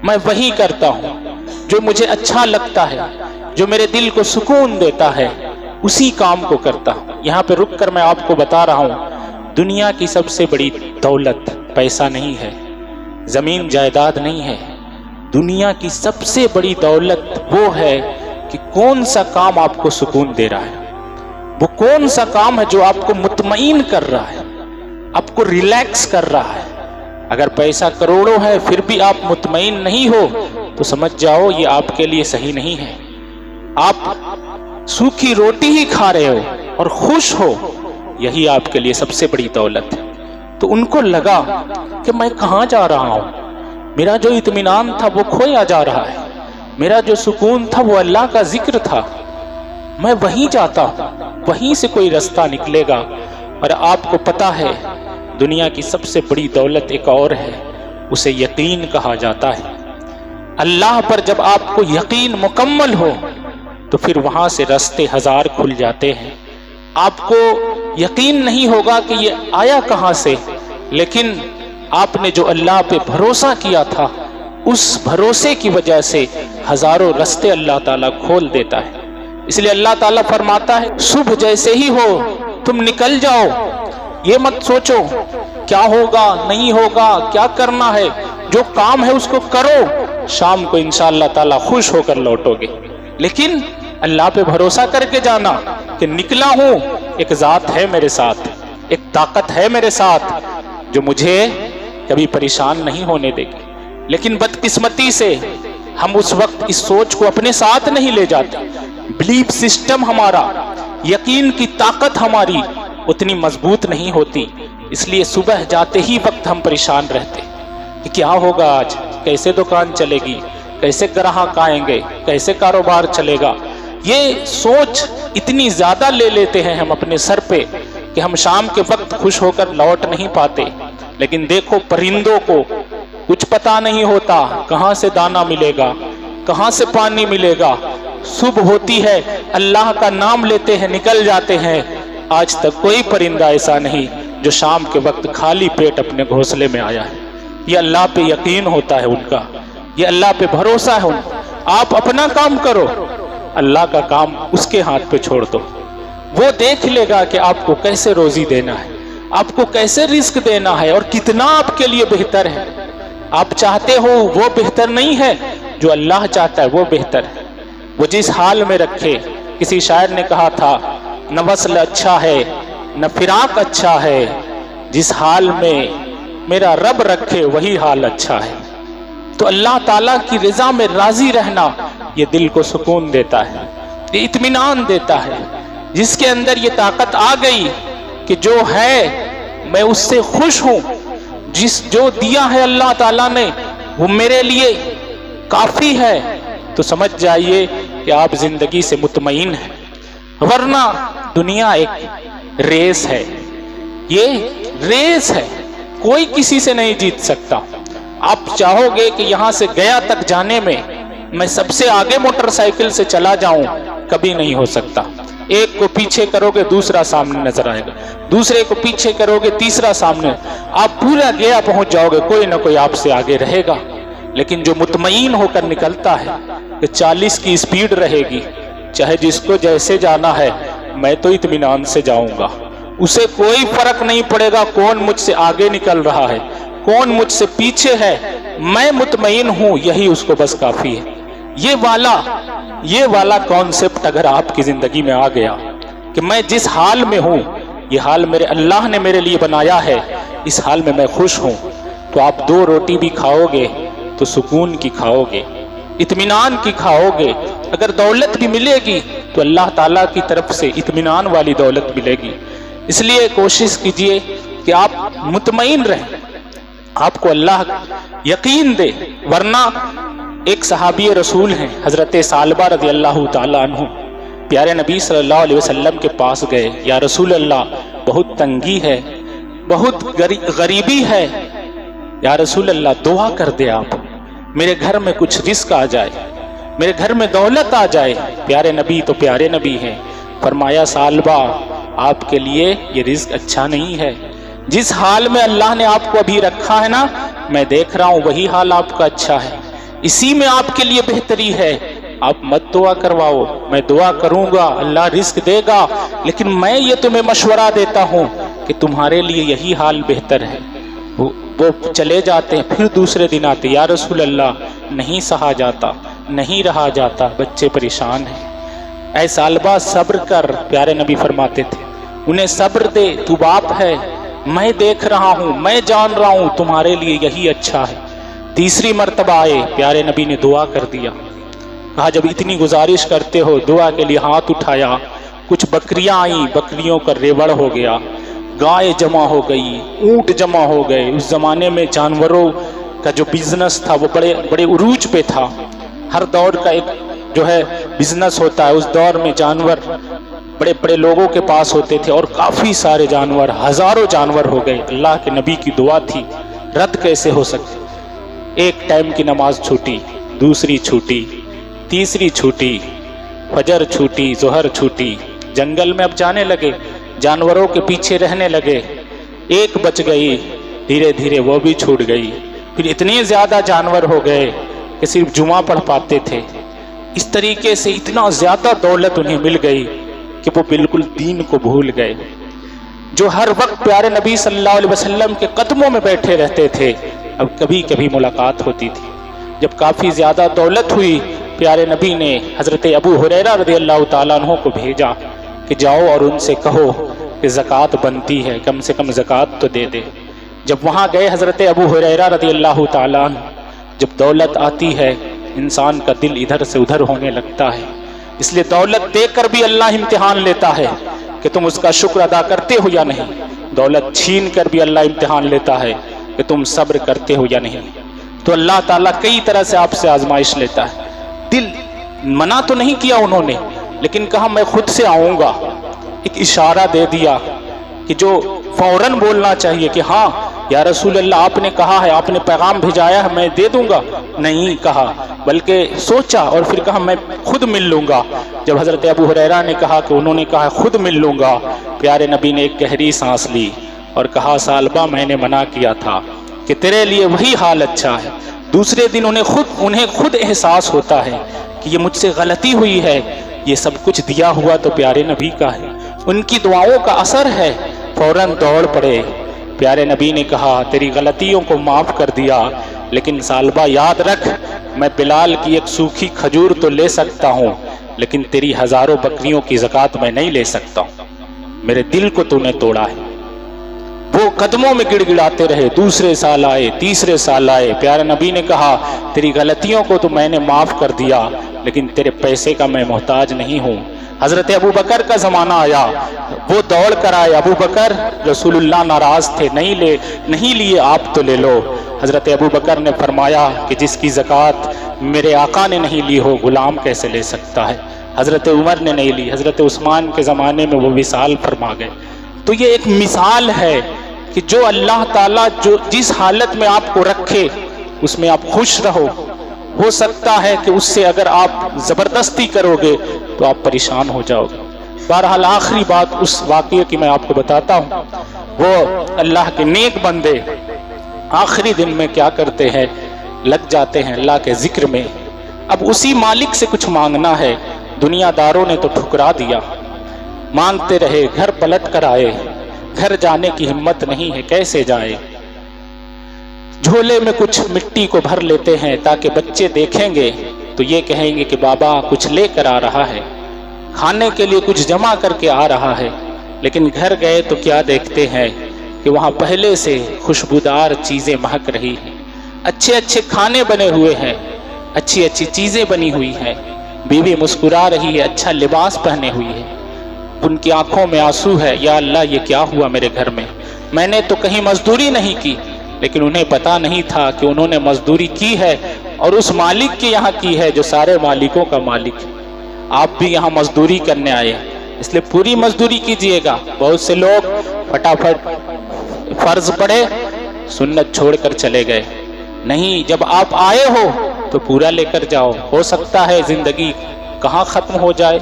میں وہی کرتا ہوں جو مجھے اچھا لگتا ہے، جو میرے دل کو سکون دیتا ہے، اسی کام کو کرتا ہوں۔ یہاں پہ رک کر میں آپ کو بتا رہا ہوں، دنیا کی سب سے بڑی دولت پیسہ نہیں ہے، زمین جائیداد نہیں ہے۔ دنیا کی سب سے بڑی دولت وہ ہے کہ کون سا کام آپ کو سکون دے رہا ہے، وہ کون سا کام ہے جو آپ کو مطمئن کر رہا ہے، آپ کو ریلیکس کر رہا ہے۔ اگر پیسہ کروڑوں ہے پھر بھی آپ مطمئن نہیں ہو تو سمجھ جاؤ یہ آپ کے لیے صحیح نہیں ہے۔ آپ سوکھی روٹی ہی کھا رہے ہو اور خوش ہو، یہی آپ کے لیے سب سے بڑی دولت ہے۔ تو ان کو لگا کہ میں کہاں جا رہا ہوں، میرا جو اطمینان تھا وہ کھویا جا رہا ہے، میرا جو سکون تھا وہ اللہ کا ذکر تھا، میں وہیں جاتا ہوں، وہیں سے کوئی رستہ نکلے گا۔ اور آپ کو پتا ہے دنیا کی سب سے بڑی دولت ایک اور ہے، اسے یقین کہا جاتا ہے۔ اللہ پر جب آپ کو یقین مکمل ہو تو پھر وہاں سے راستے ہزار کھل جاتے ہیں۔ آپ کو یقین نہیں ہوگا کہ یہ آیا کہاں سے، لیکن آپ نے جو اللہ پہ بھروسہ کیا تھا اس بھروسے کی وجہ سے ہزاروں راستے اللہ تعالیٰ کھول دیتا ہے۔ اس لیے اللہ تعالیٰ فرماتا ہے صبح جیسے ہی ہو تم نکل جاؤ، یہ مت سوچو کیا ہوگا نہیں ہوگا، کیا کرنا ہے، جو کام ہے اس کو کرو، شام کو انشاءاللہ تعالیٰ خوش ہو کر لوٹو گے۔ لیکن اللہ پہ بھروسہ کر کے جانا کہ نکلا ہوں، ایک ذات ہے میرے ساتھ، ایک طاقت ہے میرے ساتھ جو مجھے کبھی پریشان نہیں ہونے دے گی۔ لیکن بدقسمتی سے ہم اس وقت اس سوچ کو اپنے ساتھ نہیں لے جاتے، بلیف سسٹم ہمارا، یقین کی طاقت ہماری اتنی مضبوط نہیں ہوتی، اس لیے صبح جاتے ہی وقت ہم پریشان رہتے کہ کیا ہوگا آج، کیسے دکان چلے گی، کیسے گراہک آئیں گے، کیسے کاروبار چلے گا۔ یہ سوچ اتنی زیادہ لے لیتے ہیں ہم اپنے سر پہ کہ ہم شام کے وقت خوش ہو کر لوٹ نہیں پاتے۔ لیکن دیکھو پرندوں کو کچھ پتا نہیں ہوتا کہاں سے دانا ملے گا، کہاں سے پانی ملے گا، صبح ہوتی ہے اللہ کا نام لیتے ہیں نکل جاتے ہیں۔ آج تک کوئی پرندہ ایسا نہیں جو شام کے وقت خالی پیٹ اپنے گھونسلے میں آیا ہے۔ یہ اللہ پہ یقین ہوتا ہے ان کا، یہ اللہ پہ بھروسہ ہے ان کا۔ آپ اپنا کام کرو، اللہ کا کام اس کے ہاتھ پہ چھوڑ دو، وہ دیکھ لے گا کہ آپ کو کیسے روزی دینا ہے، آپ کو کیسے رزق دینا ہے اور کتنا آپ کے لیے بہتر ہے۔ آپ چاہتے ہو وہ بہتر نہیں ہے، جو اللہ چاہتا ہے وہ بہتر ہے۔ وہ جس حال میں رکھے، کسی شاعر نے کہا تھا نہ وصل اچھا ہے نہ فراق اچھا ہے، جس حال میں میرا رب رکھے وہی حال اچھا ہے۔ تو اللہ تعالیٰ کی رضا میں راضی رہنا یہ دل کو سکون دیتا ہے، یہ اطمینان دیتا ہے۔ جس کے اندر یہ طاقت آ گئی کہ جو ہے میں اس سے خوش ہوں، جو دیا ہے اللہ تعالیٰ نے وہ میرے لیے کافی ہے، تو سمجھ جائیے کہ آپ زندگی سے مطمئن ہیں۔ ورنہ دنیا ایک ریس ہے، یہ ریس ہے، کوئی کسی سے نہیں جیت سکتا۔ آپ چاہو گے کہ یہاں سے گیا تک جانے میں سب سے آگے موٹر سائیکل سے چلا جاؤں، کبھی نہیں ہو سکتا۔ ایک کو پیچھے کرو گے دوسرا سامنے نظر آئے گا، دوسرے کو پیچھے کرو گے تیسرا سامنے، آپ پورا گیا پہنچ جاؤ گے، کوئی نہ کوئی آپ سے آگے رہے گا۔ لیکن جو مطمئن ہو کر نکلتا ہے کہ 40 کی سپیڈ رہے گی، چاہے جس کو جیسے جانا ہے میں تو اطمینان سے جاؤں گا، اسے کوئی فرق نہیں پڑے گا کون مجھ سے آگے نکل رہا ہے، کون مجھ سے پیچھے ہے، میں مطمئن ہوں، یہی اس کو بس کافی ہے۔ یہ والا کانسیپٹ اگر آپ کی زندگی میں آ گیا کہ میں جس حال میں ہوں یہ حال میرے اللہ نے میرے لیے بنایا ہے، اس حال میں خوش ہوں، تو آپ 2 روٹی بھی کھاؤ گے تو سکون کی کھاؤ گے، اطمینان کی کھاؤ گے۔ اگر دولت بھی ملے گی تو اللہ تعالیٰ کی طرف سے اطمینان والی دولت ملے گی۔ اس لیے کوشش کیجئے کہ آپ مطمئن رہیں، آپ کو اللہ یقین دے۔ ورنہ ایک صحابی رسول ہیں حضرت ثعلبہ رضی اللہ تعالیٰ عنہ، پیارے نبی صلی اللہ علیہ وسلم کے پاس گئے، یا رسول اللہ بہت تنگی ہے، بہت غریبی ہے، یا رسول اللہ دعا کر دے آپ، میرے گھر میں کچھ رزق آ جائے، میرے گھر میں دولت آ جائے۔ پیارے نبی تو پیارے نبی ہیں، فرمایا ثعلبہ آپ کے لیے یہ رزق اچھا نہیں ہے، جس حال میں اللہ نے آپ کو ابھی رکھا ہے نا، میں دیکھ رہا ہوں وہی حال آپ کا اچھا ہے۔ اسی میں آپ کے لیے بہتری ہے. آپ مت دعا کرواؤ، میں دعا کروں گا، اللہ رزق دے گا، لیکن میں یہ تمہیں مشورہ دیتا ہوں کہ تمہارے لیے یہی حال بہتر ہے. وہ چلے جاتے ہیں، پھر دوسرے دن آتے، یا رسول اللہ نہیں سہا جاتا، نہیں رہا جاتا، بچے پریشان ہیں. اے سالبہ صبر کر، پیارے نبی فرماتے تھے، انہیں صبر دے، تو باپ ہے، میں دیکھ رہا ہوں، میں جان رہا ہوں تمہارے لیے یہی اچھا ہے. تیسری مرتبہ آئے، پیارے نبی نے دعا کر دیا. کہا جب اتنی گزارش کرتے ہو، دعا کے لیے ہاتھ اٹھایا. کچھ بکریاں آئیں، بکریوں کا ریوڑ ہو گیا، گائے جمع ہو گئی، اونٹ جمع ہو گئے. اس زمانے میں جانوروں کا جو بزنس تھا وہ بڑے بڑے عروج پہ تھا. ہر دور کا ایک جو ہے بزنس ہوتا ہے. اس دور میں جانور بڑے بڑے لوگوں کے پاس ہوتے تھے اور کافی سارے جانور، ہزاروں جانور ہو گئے. اللہ کے نبی کی دعا تھی، رد کیسے ہو سکتی. ایک ٹائم کی نماز چھوٹی، دوسری چھوٹی، تیسری چھوٹی، فجر چھوٹی، ظہر چھوٹی. جنگل میں اب جانے لگے، جانوروں کے پیچھے رہنے لگے. ایک بچ گئی، دھیرے دھیرے وہ بھی چھوٹ گئی. پھر اتنے زیادہ جانور ہو گئے کہ صرف جمعہ پڑھ پاتے تھے. اس طریقے سے اتنا زیادہ دولت انہیں مل گئی کہ وہ بالکل دین کو بھول گئے. جو ہر وقت پیارے نبی صلی اللہ علیہ وسلم کے قدموں میں بیٹھے رہتے تھے، اب کبھی کبھی ملاقات ہوتی تھی. جب کافی زیادہ دولت ہوئی، پیارے نبی نے حضرت ابو ہریرہ رضی اللہ تعالیٰ عنہ کو بھیجا کہ جاؤ اور ان سے کہو کہ زکوٰۃ بنتی ہے، کم سے کم زکوٰۃ تو دے دے. جب وہاں گئے حضرت ابو ہریرہ رضی اللہ تعالیٰ عنہ، جب دولت آتی ہے انسان کا دل ادھر سے ادھر ہونے لگتا ہے. اس لیے دولت دے کر بھی اللہ امتحان لیتا ہے کہ تم اس کا شکر ادا کرتے ہو یا نہیں. دولت چھین کر بھی اللہ امتحان لیتا ہے کہ تم صبر کرتے ہو یا نہیں. تو اللہ تعالیٰ کئی طرح سے آپ سے آزمائش لیتا ہے. دل منع تو نہیں کیا انہوں نے، لیکن کہا میں خود سے آؤں گا. ایک اشارہ دے دیا کہ جو فوراً بولنا چاہیے کہ ہاں یا رسول اللہ آپ نے کہا ہے، آپ نے پیغام بھیجایا ہے، میں دے دوں گا. نہیں کہا، بلکہ سوچا اور پھر کہا میں خود مل لوں گا. جب حضرت ابو ہریرہ نے کہا کہ انہوں نے کہا خود مل لوں گا، پیارے نبی نے ایک گہری سانس لی اور کہا سالبہ میں نے منع کیا تھا کہ تیرے لیے وہی حال اچھا ہے. دوسرے دن انہیں خود احساس ہوتا ہے کہ یہ مجھ سے غلطی ہوئی ہے. یہ سب کچھ دیا ہوا تو پیارے نبی کا ہے، ان کی دعاؤں کا اثر ہے. فوراً دوڑ پڑے. پیارے نبی نے کہا تیری غلطیوں کو معاف کر دیا، لیکن سالبہ یاد رکھ میں بلال کی ایک سوکھی کھجور تو لے سکتا ہوں، لیکن تیری ہزاروں بکریوں کی زکوٰۃ میں نہیں لے سکتا ہوں. میرے دل کو تو نے توڑا ہے. وہ قدموں میں گڑ گڑاتے رہے. دوسرے سال آئے، تیسرے سال آئے. پیارے نبی نے کہا تیری غلطیوں کو تو میں نے معاف کر دیا، لیکن تیرے پیسے کا میں محتاج نہیں ہوں. حضرت ابو بکر کا زمانہ آیا، وہ دوڑ کر آئے. ابو بکر رسول اللہ ناراض تھے، نہیں لیے، آپ تو لے لو. حضرت ابو بکر نے فرمایا کہ جس کی زکوٰۃ میرے آقا نے نہیں لی ہو، غلام کیسے لے سکتا ہے. حضرت عمر نے نہیں لی. حضرت عثمان کے زمانے میں وہ وصال فرما گئے. تو یہ ایک مثال ہے کہ جو اللہ تعالیٰ جو جس حالت میں آپ کو رکھے اس میں آپ خوش رہو. ہو سکتا ہے کہ اس سے اگر آپ زبردستی کرو گے تو آپ پریشان ہو جاؤ گے. بہرحال آخری بات اس واقعے کی میں آپ کو بتاتا ہوں. وہ اللہ کے نیک بندے آخری دن میں کیا کرتے ہیں، لگ جاتے ہیں اللہ کے ذکر میں. اب اسی مالک سے کچھ مانگنا ہے. دنیا داروں نے تو ٹھکرا دیا، مانگتے رہے، گھر پلٹ کر آئے. گھر جانے کی ہمت نہیں ہے، کیسے جائے. جھولے میں کچھ مٹی کو بھر لیتے ہیں تاکہ بچے دیکھیں گے تو یہ کہیں گے کہ بابا کچھ لے کر آ رہا ہے، کھانے کے لیے کچھ جمع کر کے آ رہا ہے. لیکن گھر گئے تو کیا دیکھتے ہیں کہ وہاں پہلے سے خوشبودار چیزیں مہک رہی ہیں، اچھے اچھے کھانے بنے ہوئے ہیں، اچھی اچھی چیزیں بنی ہوئی ہیں. بیوی مسکرا رہی ہے، اچھا لباس پہنے ہوئی ہے. ان کی آنکھوں میں آنسو ہے، یا اللہ یہ کیا ہوا میرے گھر میں نے تو کہیں مزدوری نہیں کی. لیکن انہیں پتا نہیں تھا کہ انہوں نے مزدوری کی ہے اور اس مالک کے یہاں کی ہے جو سارے مالکوں کا مالک ہے. آپ بھی یہاں مزدوری کرنے آئے، اس لیے پوری مزدوری کیجئے گا. بہت سے لوگ فٹافٹ فرض پڑے، سنت چھوڑ کر چلے گئے. نہیں، جب آپ آئے ہو تو پورا لے کر جاؤ. ہو سکتا ہے زندگی کہاں ختم ہو جائے،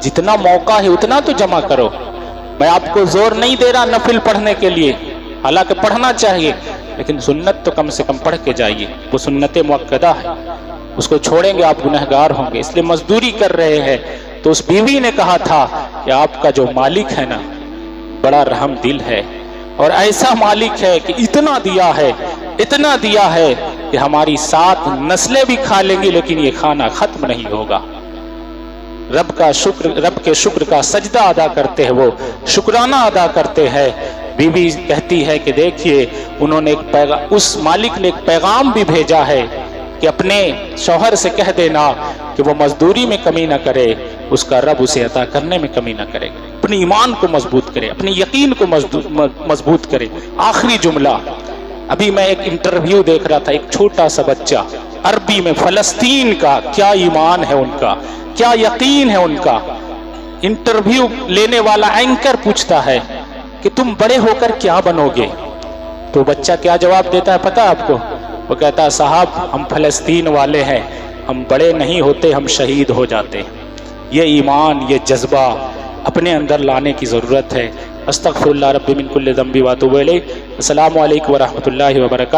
جتنا موقع ہے اتنا تو جمع کرو. میں آپ کو زور نہیں دے رہا نفل پڑھنے کے لیے، حالانکہ پڑھنا چاہیے، لیکن سنت تو کم سے کم پڑھ کے جائیے. وہ سنت مؤکدہ ہے. اس کو چھوڑیں گے آپ گنہگار ہوں گے، اس لیے مزدوری کر رہے ہیں۔ تو اس بیوی نے کہا تھا کہ آپ کا جو مالک ہے نا بڑا رحم دل ہے، اور ایسا مالک ہے کہ اتنا دیا ہے کہ ہماری 7 نسلیں بھی کھا لیں گی لیکن یہ کھانا ختم نہیں ہوگا۔ رب کے شکر کا سجدہ ادا کرتے ہیں، وہ شکرانہ ادا کرتے ہیں۔ بیوی کہتی ہے کہ دیکھیے انہوں نے اس مالک نے ایک پیغام بھی بھیجا ہے کہ اپنے شوہر سے کہہ دینا کہ وہ مزدوری میں کمی نہ کرے، اس کا رب اسے عطا کرنے میں کمی نہ کرے، اپنے ایمان کو مضبوط کرے، اپنے یقین کو مضبوط کرے۔ آخری جملہ، ابھی میں ایک انٹرویو دیکھ رہا تھا، ایک چھوٹا سا بچہ عربی میں فلسطین کا کیا ایمان ہے ان کا، کیا یقین ہے ان کا۔ انٹرویو لینے والا اینکر پوچھتا ہے کہ تم بڑے ہو کر کیا بنو گے؟ تو بچہ کیا جواب دیتا ہے پتہ آپ کو؟ وہ کہتا ہے صاحب ہم فلسطین والے ہیں، ہم بڑے نہیں ہوتے، ہم شہید ہو جاتے۔ یہ ایمان، یہ جذبہ اپنے اندر لانے کی ضرورت ہے۔ استغفر اللہ رب من کل ذنب واتوب الیہ۔ السلام علیکم ورحمۃ اللہ وبرکاتہ۔